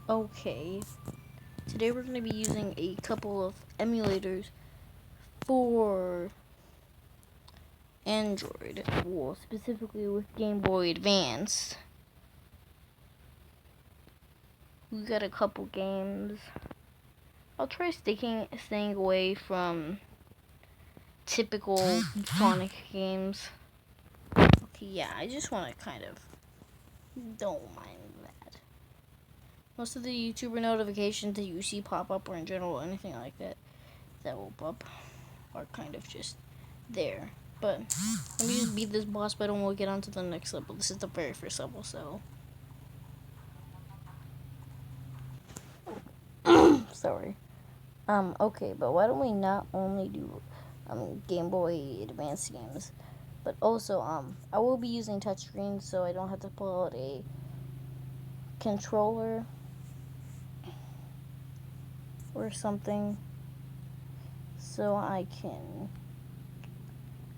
Okay, today we're going to be using a couple of emulators for Android, well, specifically with Game Boy Advance. We got a couple games. I'll try staying away from typical Sonic games. Okay, yeah, I just want to kind of don't mind that. Most of the YouTuber notifications that you see pop up, or in general anything like that will pop, are kind of just there. But let me just beat this boss battle and we'll get on to the next level. This is the very first level, so sorry. Okay, but why don't we not only do Game Boy Advance games, but also I will be using touchscreens so I don't have to pull out a controller or something, so I can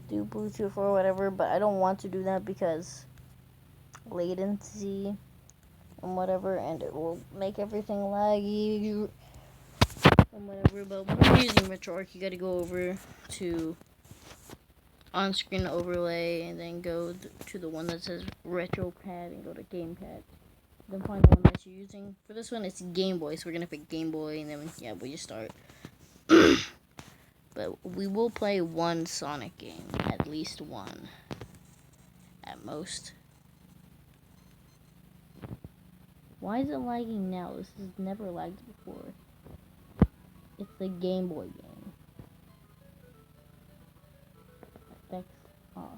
do Bluetooth or whatever, but I don't want to do that because latency and whatever, and it will make everything laggy and whatever. But when you're using RetroArch, you gotta go over to on-screen overlay and then go to the one that says RetroPad and go to Gamepad. Then find the one that you're using. For this one, it's Game Boy, so we're gonna pick Game Boy, and then yeah, we just start. But we will play one Sonic game, at least one, at most. Why is it lagging now? This has never lagged before. It's the Game Boy game. Effects off.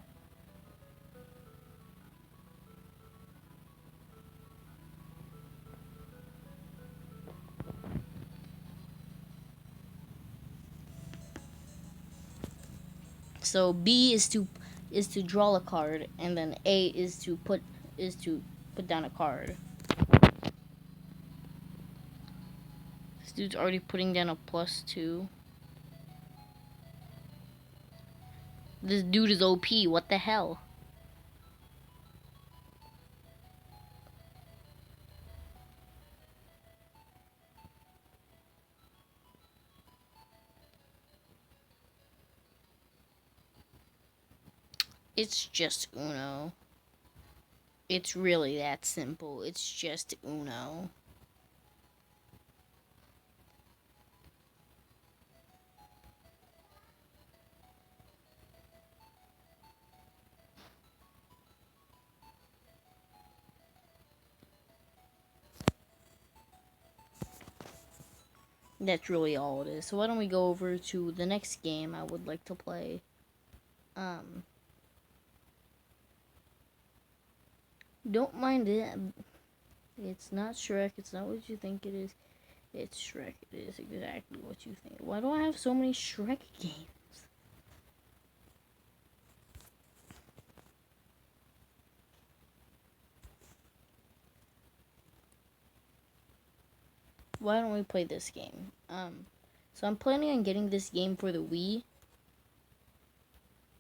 So B is to draw a card, and then A is to put down a card. This dude's already putting down a +2. This dude is OP. What the hell? It's just Uno. It's really that simple. It's just Uno. That's really all it is. So why don't we go over to the next game I would like to play? Don't mind it. It's not Shrek. It's not what you think it is. It's Shrek. It is exactly what you think. Why do I have so many Shrek games? Why don't we play this game? So I'm planning on getting this game for the Wii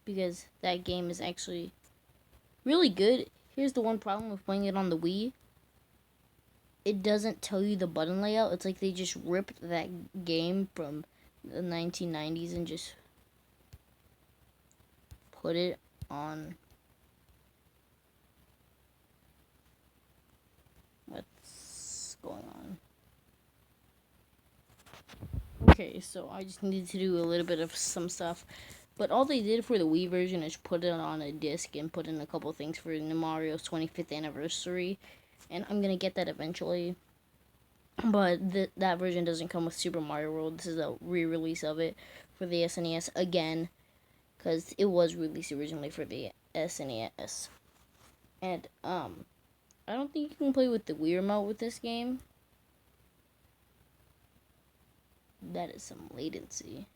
because that game is actually really good. Here's the one problem with playing it on the Wii. It doesn't tell you the button layout. It's like they just ripped that game from the 1990s and just put it on. What's going on? Okay, so I just needed to do a little bit of some stuff. But all they did for the Wii version is put it on a disc and put in a couple things for Mario's 25th anniversary. And I'm going to get that eventually. But that version doesn't come with Super Mario World. This is a re-release of it for the SNES again. Because it was released originally for the SNES. And, I don't think you can play with the Wii remote with this game. That is some latency.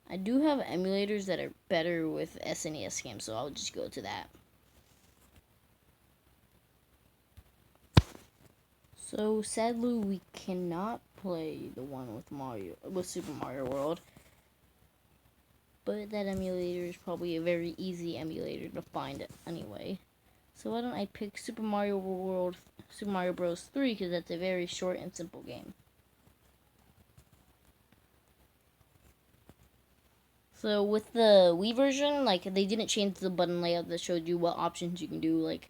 I do have emulators that are better with SNES games, so I'll just go to that. So sadly, we cannot play the one with Super Mario World. But that emulator is probably a very easy emulator to find anyway. So why don't I pick Super Mario Bros. 3, because that's a very short and simple game. So with the Wii version, like, they didn't change the button layout that showed you what options you can do. Like,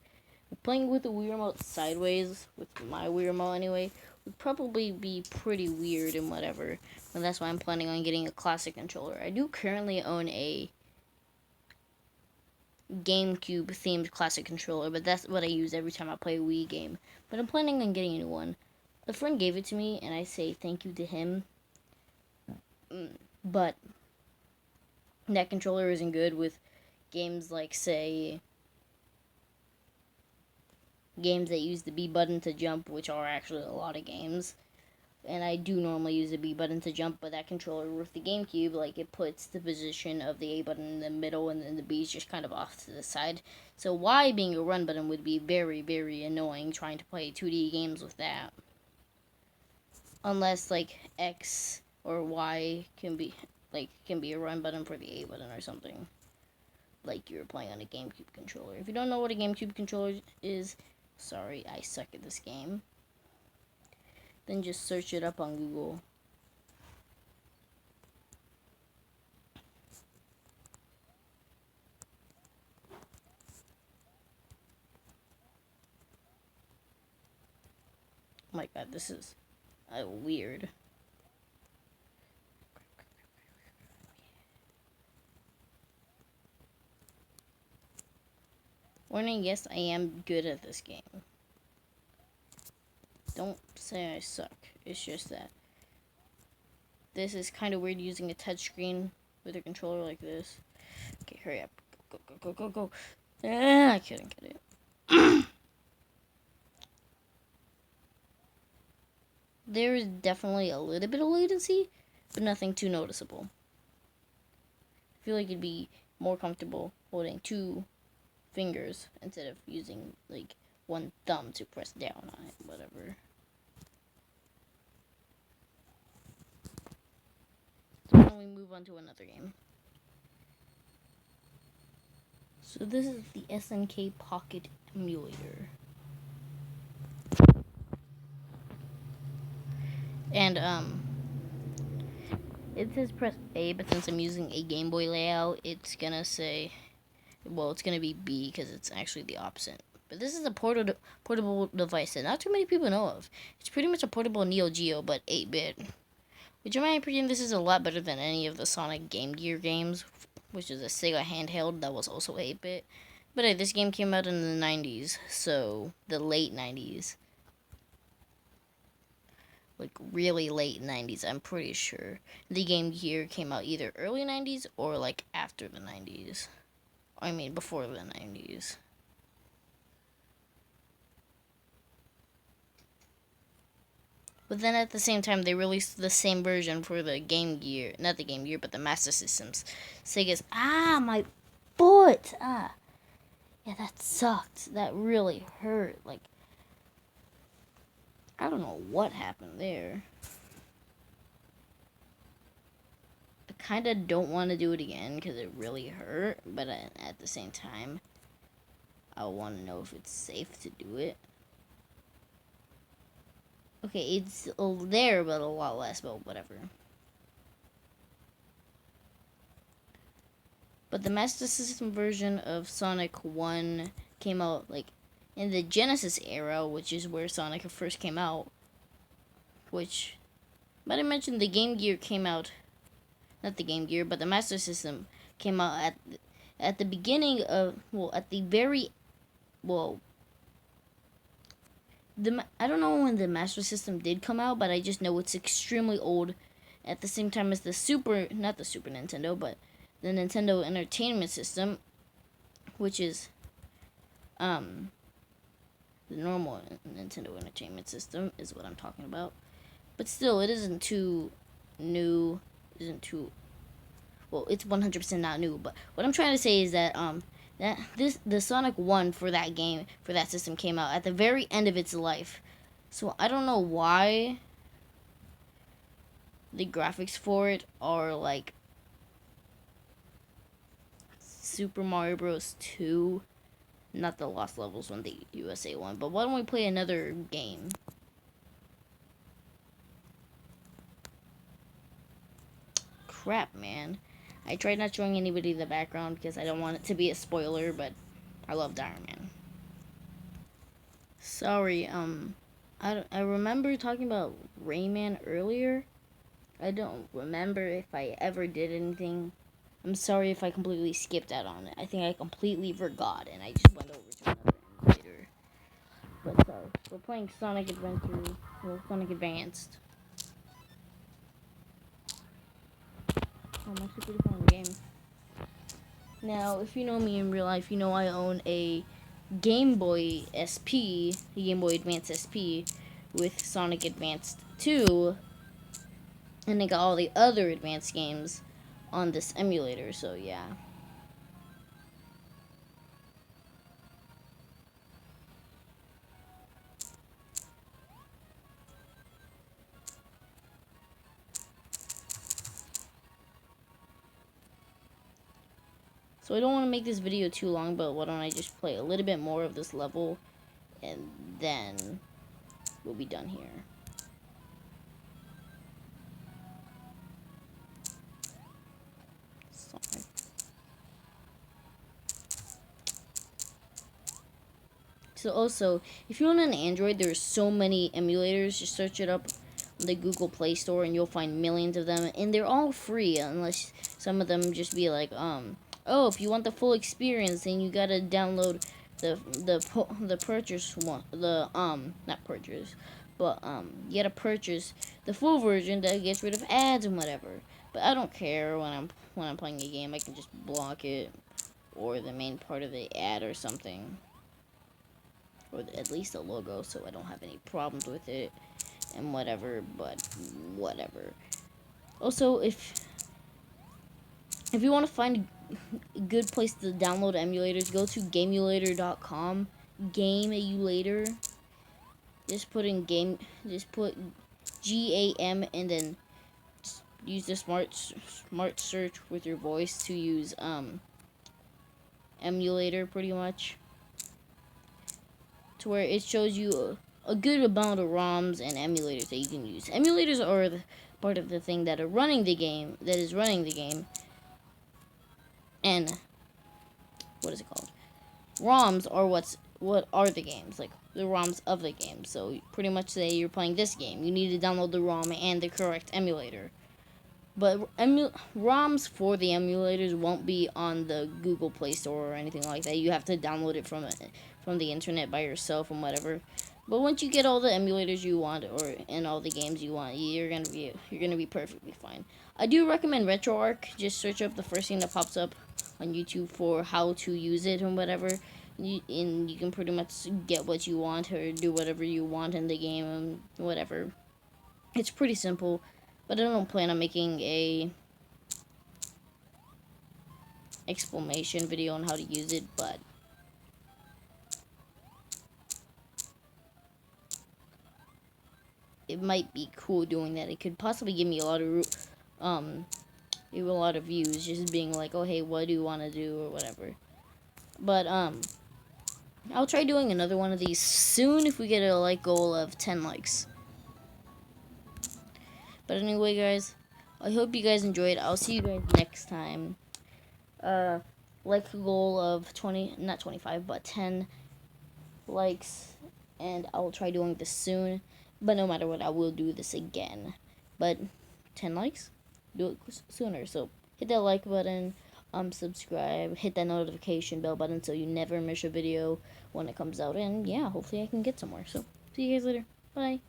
playing with the Wii remote sideways, with my Wii remote anyway, would probably be pretty weird and whatever. And that's why I'm planning on getting a classic controller. I do currently own a GameCube themed classic controller, but that's what I use every time I play a Wii game. But I'm planning on getting a new one. A friend gave it to me, and I say thank you to him. But that controller isn't good with games like, say, games that use the B button to jump, which are actually a lot of games. And I do normally use the B button to jump, but that controller with the GameCube, like, it puts the position of the A button in the middle, and then the B is just kind of off to the side. So Y being a run button would be very, very annoying trying to play 2D games with that. Unless, like, X or Y can be a run button for the A button or something. Like you're playing on a GameCube controller. If you don't know what a GameCube controller is, sorry, I suck at this game. Then just search it up on Google. Oh my god, this is weird. Warning, yes, I am good at this game. Don't say I suck. It's just that this is kind of weird using a touchscreen with a controller like this. Okay, hurry up. Go, go, go, go, go. I couldn't get it. There is definitely a little bit of latency, but nothing too noticeable. I feel like it'd be more comfortable holding 2 fingers instead of using, like, 1 thumb to press down on it, whatever. So then we move on to another game. So this is the SNK Pocket Emulator. And, it says press A, but since I'm using a Game Boy layout, it's gonna say, well, it's gonna be B, because it's actually the opposite. But this is a portable device that not too many people know of. It's pretty much a portable Neo Geo, but 8-bit. Which, in my opinion, this is a lot better than any of the Sonic Game Gear games, which is a Sega handheld that was also 8-bit. But hey, this game came out in the 90s, so the late 90s. Like, really late 90s, I'm pretty sure. The Game Gear came out either early 90s or, like, after the 90s. I mean, before the 90s. But then at the same time, they released the same version for the Game Gear. Not the Game Gear, but the Master Systems. Sega's, my foot! Yeah, that sucked. That really hurt. Like, I don't know what happened there. I kind of don't want to do it again because it really hurt. But at the same time, I want to know if it's safe to do it. Okay, it's there, but a lot less, but whatever. But the Master System version of Sonic 1 came out, like, in the Genesis era, which is where Sonic first came out. Which, but I mentioned the Game Gear came out, not the Game Gear, but the Master System came out at the beginning of, well, at the very, well, I don't know when the Master System did come out, but I just know it's extremely old. At the same time as not the Super Nintendo, but the Nintendo Entertainment System, which is the normal Nintendo Entertainment System is what I'm talking about. But still, it isn't too new. Well, it's 100% not new. But what I'm trying to say is that the Sonic 1 for that game, for that system, came out at the very end of its life. So I don't know why the graphics for it are like Super Mario Bros. 2, not the Lost Levels one, the USA one. But why don't we play another game? Crap, man. I tried not showing anybody the background because I don't want it to be a spoiler, but I love Iron Man. Sorry, I remember talking about Rayman earlier. I don't remember if I ever did anything. I'm sorry if I completely skipped out on it. I think I completely forgot and I just went over to another emulator. But sorry, we're playing Sonic Adventure, well, Sonic Advanced. I'm actually pretty fun in the game. Now, if you know me in real life, you know I own a Game Boy SP, the Game Boy Advance SP, with Sonic Advanced 2, and I got all the other advanced games on this emulator, so yeah. So I don't want to make this video too long, but why don't I just play a little bit more of this level, and then we'll be done here. Sorry. So also, if you're on an Android, there's so many emulators. Just search it up on the Google Play Store, and you'll find millions of them, and they're all free, unless some of them just be like, oh, if you want the full experience, then you gotta download the purchase one, not purchase, but you gotta purchase the full version that gets rid of ads and whatever. But I don't care when I'm playing a game. I can just block it or the main part of the ad or something, or at least the logo, so I don't have any problems with it and whatever. But whatever. Also, if you want to find a good place to download emulators, go to gameulator.com. Gameulator. Just put GAM and then use the smart search with your voice to use emulator, pretty much, to where it shows you a good amount of ROMs and emulators that you can use. Emulators are part of the thing that are running the game, and what is it called? ROMs are what are the games, like the ROMs of the game. So pretty much say you're playing this game, you need to download the ROM and the correct emulator. But ROMs for the emulators won't be on the Google Play Store or anything like that. You have to download it from the internet by yourself and whatever. But once you get all the emulators you want and all the games you want, you're gonna be perfectly fine. I do recommend RetroArch. Just search up the first thing that pops up on YouTube for how to use it and whatever. And you can pretty much get what you want or do whatever you want in the game and whatever. It's pretty simple. But I don't plan on making a explanation video on how to use it, but it might be cool doing that. It could possibly give me a lot of views, just being like, oh hey, what do you want to do or whatever. But I'll try doing another one of these soon if we get a like goal of 10 likes. But anyway, guys, I hope you guys enjoyed. I'll see you guys next time. Like a goal of not 25, but 10 likes, and I will try doing this soon. But no matter what, I will do this again. But 10 likes, do it sooner. So hit that like button, subscribe, hit that notification bell button so you never miss a video when it comes out. And yeah, hopefully I can get somewhere. So see you guys later. Bye.